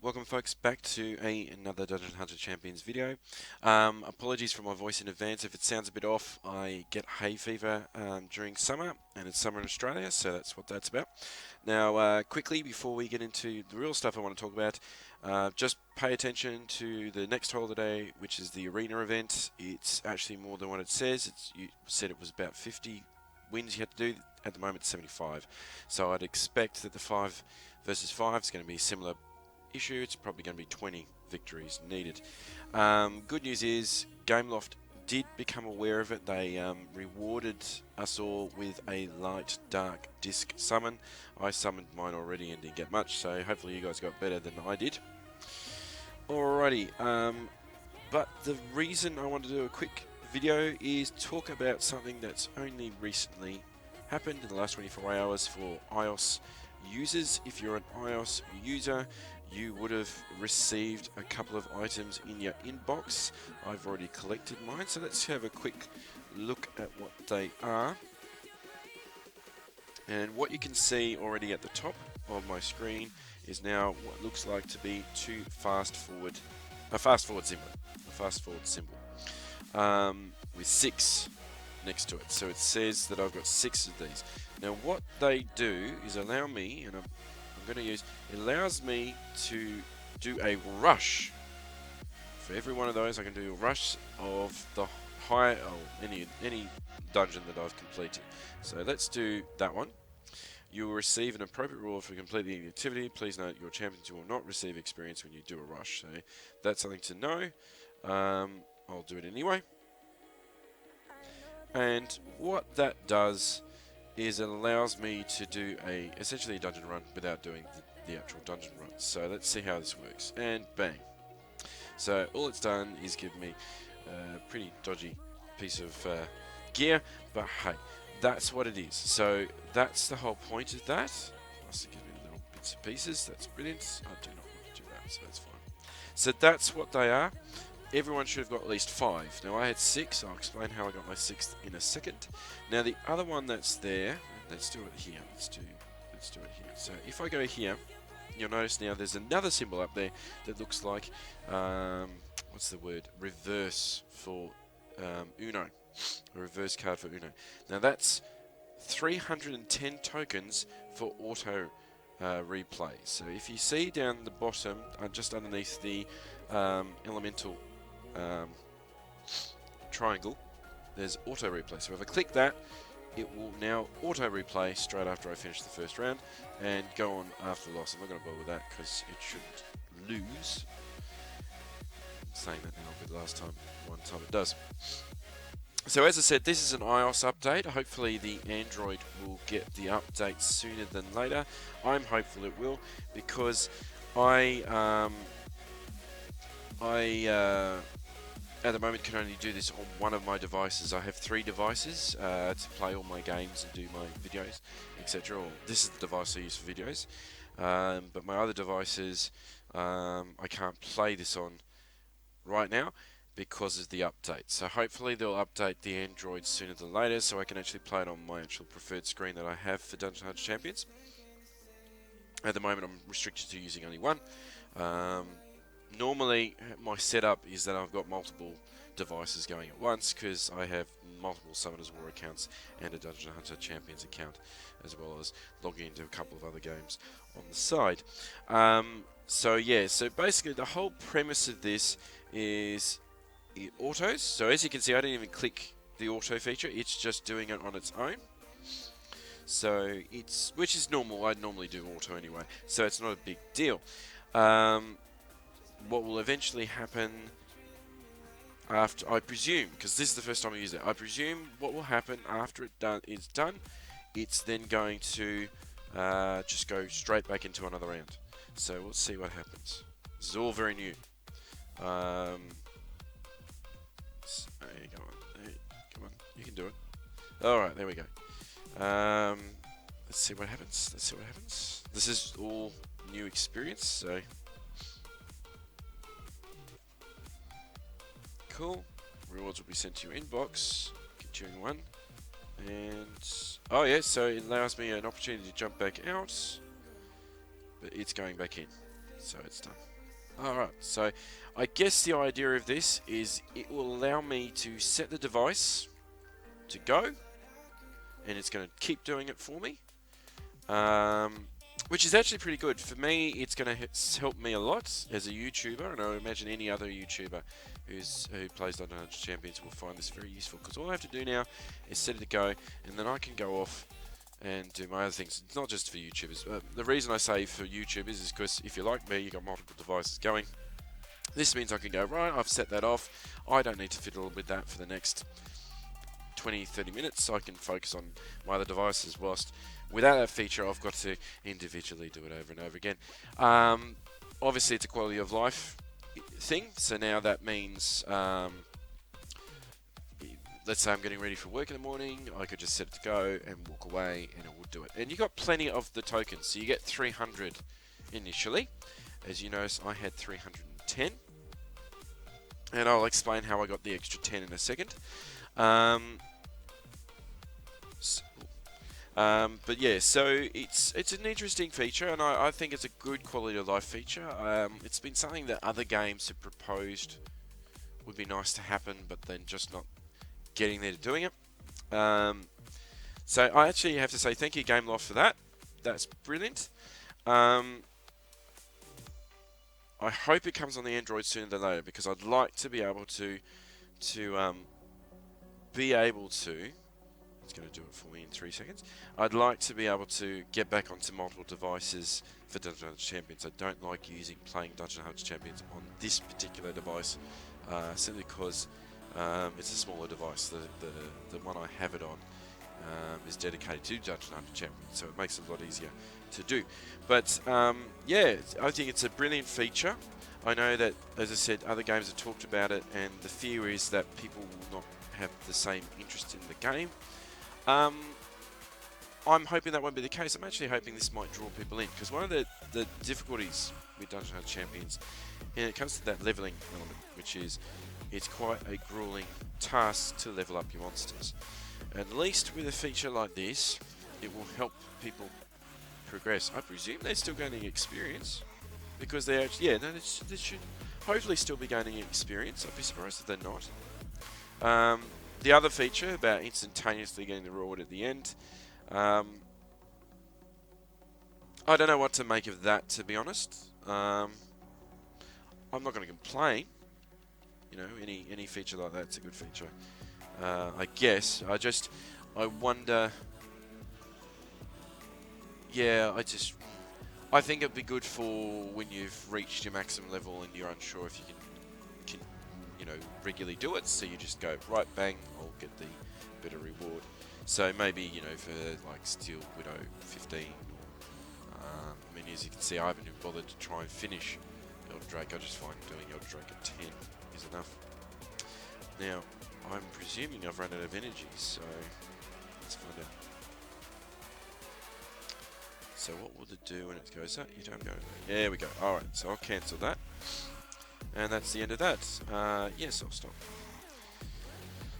Welcome folks back to another Dungeon Hunter Champions video. Apologies for my voice in advance if it sounds a bit off. I get hay fever during summer, and it's summer in Australia, so that's what that's about. Now, quickly before we get into the real stuff I want to talk about, just pay attention to the next holiday, which is the arena event. It's actually more than what it says. You said it was about 50 wins you had to do. At the moment, it's 75. So I'd expect that the 5 versus 5 is going to be similar issue. It's probably going to be 20 victories needed. Good news is Gameloft did become aware of it. They rewarded us all with a light dark disc summon. I summoned mine already and didn't get much, so hopefully you guys got better than I did. Alrighty, but the reason I want to do a quick video is talk about something that's only recently happened in the last 24 hours for iOS users. If you're an iOS user, you would have received a couple of items in your inbox. I've already collected mine, so let's have a quick look at what they are. And what you can see already at the top of my screen is now what looks like to be a fast forward symbol with 6 next to it. So it says that I've got 6 of these. Now what they do is allow me, and it allows me to do a rush. For every one of those I can do a rush of the any dungeon that I've completed. So let's do that one. You will receive an appropriate reward for completing the activity. Please note your champions will not receive experience when you do a rush. So that's something to know. I'll do it anyway. And what that does is it allows me to do essentially a dungeon run without doing the actual dungeon run. So let's see how this works. And bang. So all it's done is give me a pretty dodgy piece of gear, but hey, that's what it is. So that's the whole point of that. Plus it gives me little bits and pieces. That's brilliant. I do not want to do that, so that's fine. So that's what they are. Everyone should have got at least 5. Now I had 6. I'll explain how I got my 6th in a second. Now the other one that's there, let's do it here. Let's do it here. So if I go here, you'll notice now there's another symbol up there that looks like what's the word? Reverse for Uno. A reverse card for Uno. Now that's 310 tokens for auto replay. So if you see down the bottom, just underneath the elemental triangle, there's auto replay. So if I click that, it will now auto replay straight after I finish the first round and go on after the loss. I'm not going to bother with that because it shouldn't lose. I'm saying that now, but one time it does. So as I said, this is an iOS update. Hopefully the Android will get the update sooner than later. I'm hopeful it will, because I at the moment can only do this on one of my devices. I have 3 devices to play all my games and do my videos, etc. Or this is the device I use for videos. But my other devices, I can't play this on right now because of the update. So hopefully they'll update the Android sooner than later, so I can actually play it on my actual preferred screen that I have for Dungeon Hunter Champions. At the moment I'm restricted to using only one. Normally my setup is that I've got multiple devices going at once because I have multiple Summoners War accounts and a Dungeon Hunter Champions account, as well as logging into a couple of other games on the side. So yeah, so basically the whole premise of this is it autos. So as you can see, I didn't even click the auto feature, it's just doing it on its own. So which is normal. I'd normally do auto anyway, so it's not a big deal. What will eventually happen after, I presume, because this is the first time I use it, I presume what will happen after it's done, it's then going to just go straight back into another round. So we'll see what happens. This is all very new. Come on, you can do it. Alright, there we go. Let's see what happens. This is all new experience, so cool. Rewards will be sent to your inbox. Continuing one. And oh yeah, so it allows me an opportunity to jump back out, but it's going back in, so it's done. Alright, so I guess the idea of this is it will allow me to set the device to go, and it's going to keep doing it for me, which is actually pretty good. For me, it's going to help me a lot as a YouTuber, and I imagine any other YouTuber who plays Dungeons & Champions will find this very useful, because all I have to do now is set it to go, and then I can go off and do my other things. It's not just for YouTubers. The reason I say for YouTubers is because if you're like me, you've got multiple devices going. This means I can go, right, I've set that off. I don't need to fiddle with that for the next 20-30 minutes, so I can focus on my other devices, whilst without that feature I've got to individually do it over and over again. Obviously it's a quality of life thing, so now that means let's say I'm getting ready for work in the morning, I could just set it to go and walk away and it will do it. And you got plenty of the tokens, so you get 300 initially. As you notice, I had 310, and I'll explain how I got the extra 10 in a second. But yeah, so it's an interesting feature, and I think it's a good quality of life feature. It's been something that other games have proposed would be nice to happen, but then just not getting there to doing it. So I actually have to say thank you, Gameloft, for that. That's brilliant. I hope it comes on the Android sooner than later, because I'd like to be able to it's going to do it for me in 3 seconds. I'd like to be able to get back onto multiple devices for Dungeons & Champions. I don't like playing Dungeons & Champions on this particular device, simply because it's a smaller device. The one I have it on is dedicated to Dungeons & Champions, so it makes it a lot easier to do. But yeah, I think it's a brilliant feature. I know that, as I said, other games have talked about it, and the fear is that people will not have the same interest in the game. I'm hoping that won't be the case. I'm actually hoping this might draw people in, because one of the difficulties with Dungeons & Champions, and it comes to that leveling element, which is it's quite a grueling task to level up your monsters. At least with a feature like this, it will help people progress. I presume they're still gaining experience, because they actually, yeah, no, they should hopefully still be gaining experience. I'd be surprised if they're not. The other feature about instantaneously getting the reward at the end, I don't know what to make of that, to be honest. I'm not going to complain. You know, any feature like that's a good feature. I guess. I wonder. Yeah, I think it'd be good for when you've reached your maximum level and you're unsure if you can you know, regularly do it. So you just go, right, bang, I'll get the better reward. So maybe, you know, for like Steel Widow 15, or, I mean, as you can see, I haven't even bothered to try and finish Elder Drake. I just find doing Elder Drake at 10 is enough. Now, I'm presuming I've run out of energy, so let's find out. So what will it do when it goes up? You don't go. There we go. Alright, so I'll cancel that. And that's the end of that. Yes, I'll stop.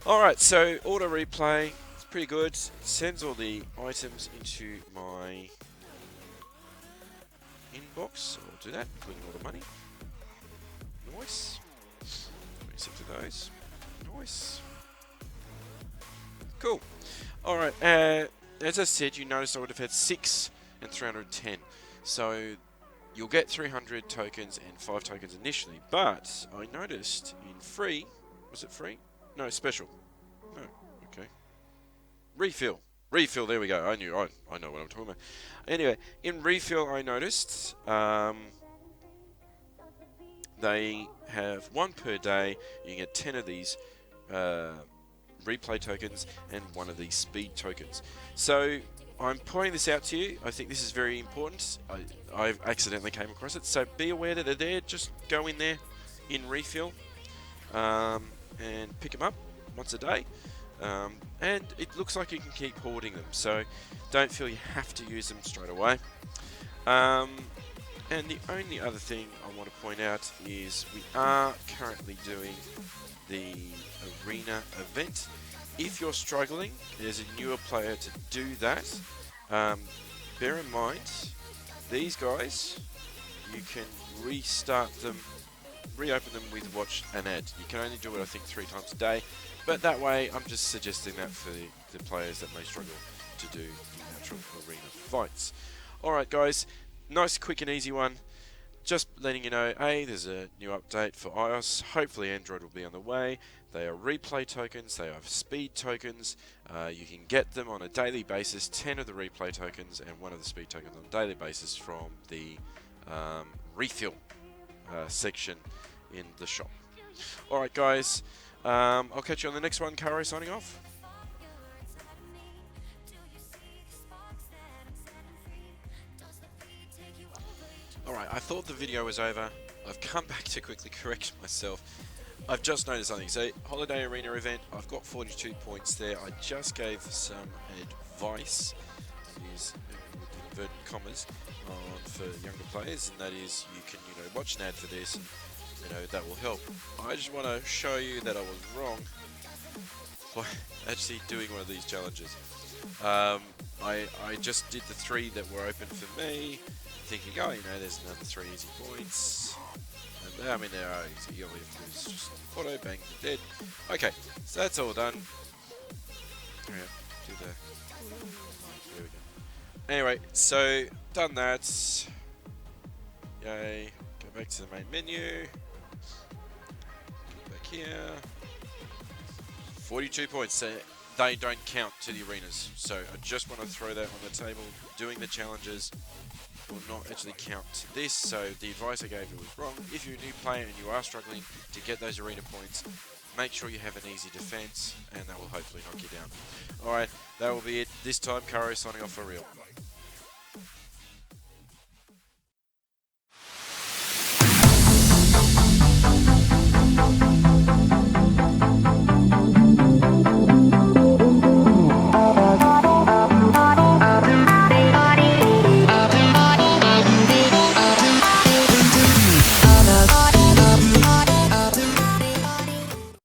Alright, so auto replay. It's pretty good. It sends all the items into my inbox. So I'll do that, including all the money. Nice. Accept those. Nice. Cool. Alright, as I said, you noticed I would have had 6 and 310. So you'll get 300 tokens and 5 tokens initially, but I noticed in free, was it free? No, special. No, okay. Refill. Refill, there we go. I know what I'm talking about. Anyway, in refill I noticed they have 1 per day. You can get 10 of these replay tokens and 1 of these speed tokens. So I'm pointing this out to you. I think this is very important. I accidentally came across it, so be aware that they're there. Just go in there in refill and pick them up once a day. And it looks like you can keep hoarding them, so don't feel you have to use them straight away. And the only other thing I want to point out is we are currently doing the arena event. If you're struggling as a newer player to do that, bear in mind, these guys, you can restart them, reopen them with watch and add. You can only do it, I think, 3 times a day, but that way I'm just suggesting that for the players that may struggle to do natural arena fights. Alright guys, nice, quick and easy one. Just letting you know, there's a new update for iOS. Hopefully Android will be on the way. They are replay tokens, they are speed tokens. You can get them on a daily basis, 10 of the replay tokens and 1 of the speed tokens on a daily basis from the refill section in the shop. Alright guys, I'll catch you on the next one. Karo signing off. Alright, I thought the video was over. I've come back to quickly correct myself. I've just noticed something. So, Holiday Arena event, I've got 42 points there. I just gave some advice, use inverted commas, for younger players, and that is you can, watch an ad for this, that will help. I just want to show you that I was wrong by actually doing one of these challenges. I just did the 3 that were open for me, thinking, there's another 3 easy points. And I mean, they are easy. All you have to do is just auto, bang, dead. Okay, so that's all done. There we go. Anyway, so done that. Yay. Go back to the main menu. Get back here. 42 points. So they don't count to the arenas. So I just want to throw that on the table. Doing the challenges will not actually count to this, so the advice I gave you was wrong. If you're a new player and you are struggling to get those arena points, make sure you have an easy defense, and that will hopefully knock you down. Alright, that will be it. This time, Karo signing off for real.